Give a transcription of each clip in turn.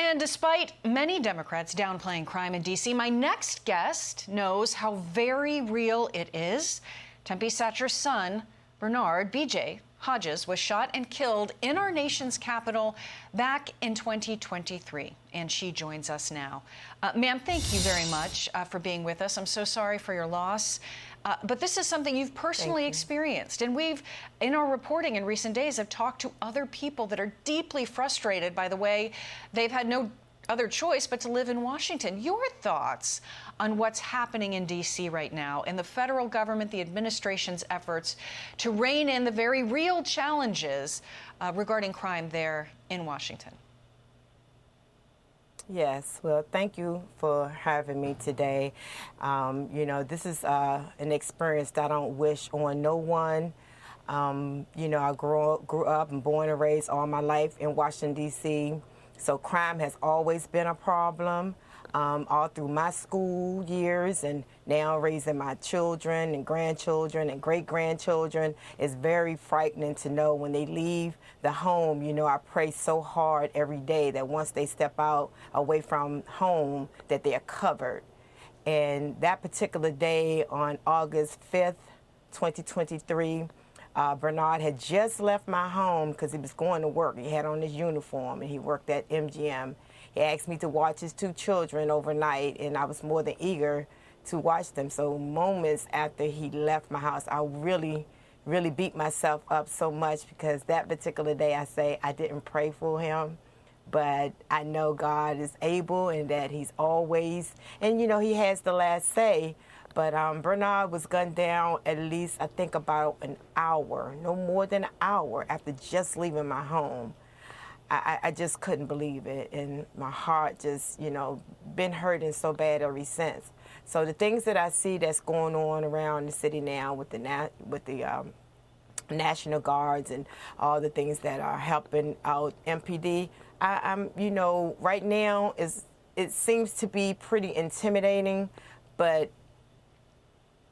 And despite many Democrats downplaying crime in D.C., my next guest knows how very real it is. Tempie Satcher's son, Bernard B.J. Hodges, was shot and killed in our nation's capital back in 2023, and she joins us now. Ma'am, thank you very much for being with us. I'm so sorry for your loss. But this is something you've personally experienced. And we've, in our reporting in recent days, have talked to other people that are deeply frustrated by the way they've had no other choice but to live in Washington. Your thoughts on what's happening in D.C. right now and the federal government, the administration's efforts to rein in the very real challenges regarding crime there in Washington? Yes, well, thank you for having me today. You know, this is an experience that I don't wish on no one. You know, I grew up and born and raised all my life in Washington, D.C., so crime has always been a problem all through my school years, and now raising my children and grandchildren and great-grandchildren. It's very frightening to know when they leave the home. You know, I pray so hard every day that once they step out away from home that they are covered. And that particular day on August 5th, 2023, Bernard had just left my home because he was going to work. He had on his uniform and he worked at MGM. He asked me to watch his two children overnight, and I was more than eager to watch them. So moments after he left my house, I really beat myself up so much because that particular day I say I didn't pray for him, but I know God is able and that he's always, and you know, he has the last say. But Bernard was gunned down at least, I think, about an hour, no more than an hour after just leaving my home. I just couldn't believe it, and my heart just, you know, been hurting so bad ever since. So the things that I see that's going on around the city now with the National Guards and all the things that are helping out MPD, I'm, you know, right now it seems to be pretty intimidating, but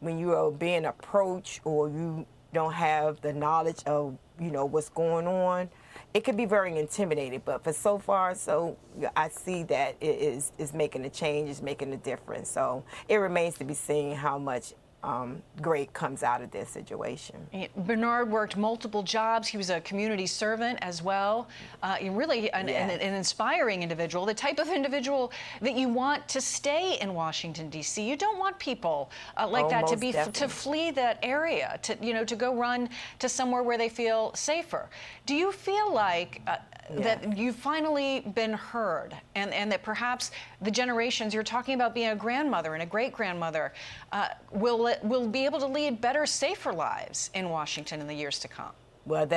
when you are being approached or you don't have the knowledge of, you know, what's going on, it can be very intimidating. But for so far, so I see that it is making a change, is making a difference. So it remains to be seen how much great comes out of this situation. Bernard worked multiple jobs. He was a community servant as well. Really an inspiring individual, the type of individual that you want to stay in Washington, D.C. You don't want people like that to flee that area, to go run to somewhere where they feel safer. Do you feel like that you've finally been heard, and that perhaps the generations you're talking about, being a grandmother and a great-grandmother, will be able to lead better, safer lives in Washington in the years to come? Well,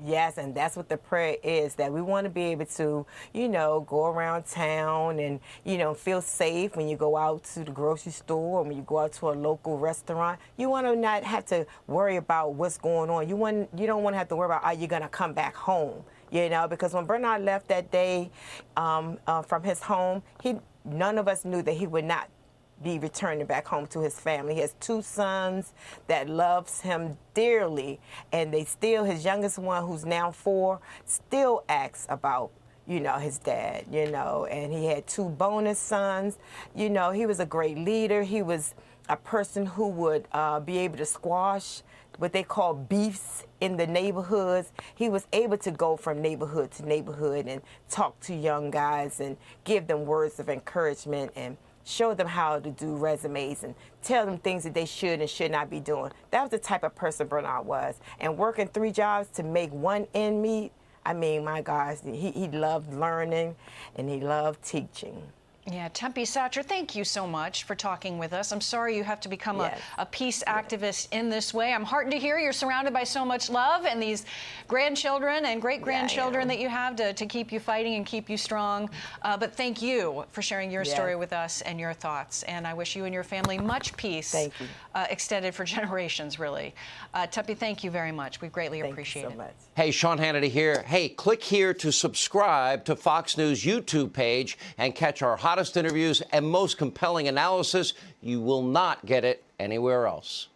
yes, and that's what the prayer is, that we want to be able to, you know, go around town and, you know, feel safe when you go out to the grocery store or when you go out to a local restaurant. You want to not have to worry about what's going on. You don't want to have to worry about, are you going to come back home? You know, because when Bernard left that day from his home, none of us knew that he would not be returning back home to his family. He has two sons that loves him dearly, and his youngest one, who's now 4, still asks about, you know, his dad, you know, and he had 2 bonus sons. You know, he was a great leader. He was a person who would be able to squash what they call beefs in the neighborhoods. He was able to go from neighborhood to neighborhood and talk to young guys and give them words of encouragement and show them how to do resumes and tell them things that they should and should not be doing. That was the type of person Bernard was. And working 3 jobs to make one end meet, I mean, my gosh, he loved learning and he loved teaching. Yeah, Tempie Satcher, thank you so much for talking with us. I'm sorry you have to become a peace activist in this way. I'm heartened to hear you're surrounded by so much love and these grandchildren and great-grandchildren that you have to keep you fighting and keep you strong. But thank you for sharing your story with us and your thoughts. And I wish you and your family much peace, extended for generations, really. Tempie, thank you very much. We greatly appreciate it. Thank you so much. Hey, Sean Hannity here. Hey, click here to subscribe to Fox News YouTube page and catch our hottest interviews and most compelling analysis. You will not get it anywhere else.